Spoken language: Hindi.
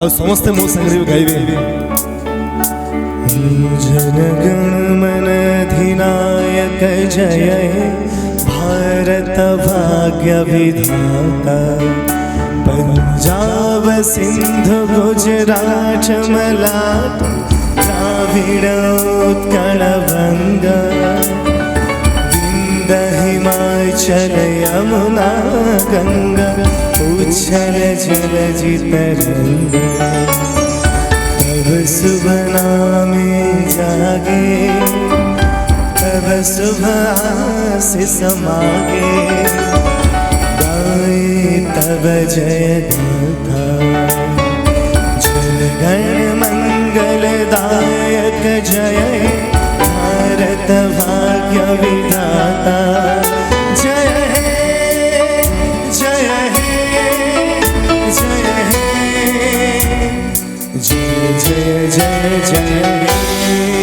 समस्ते मो संग्रह गाइबे जनगण मन अधिनायक जय भारत भाग्य विधाता पंजाब सिंधु गुजरात मलाट द्राविड़ उत्कल बंगा विंध्य हिमाचल यमुना गंगा उच्छल जलधि तरंग तब शुभ नामे जागे तब शुभ आशीष मागे गाए तब जय गाथा जनगण मंगलदायक जय भारत भाग्य विधाता जय जय जय जय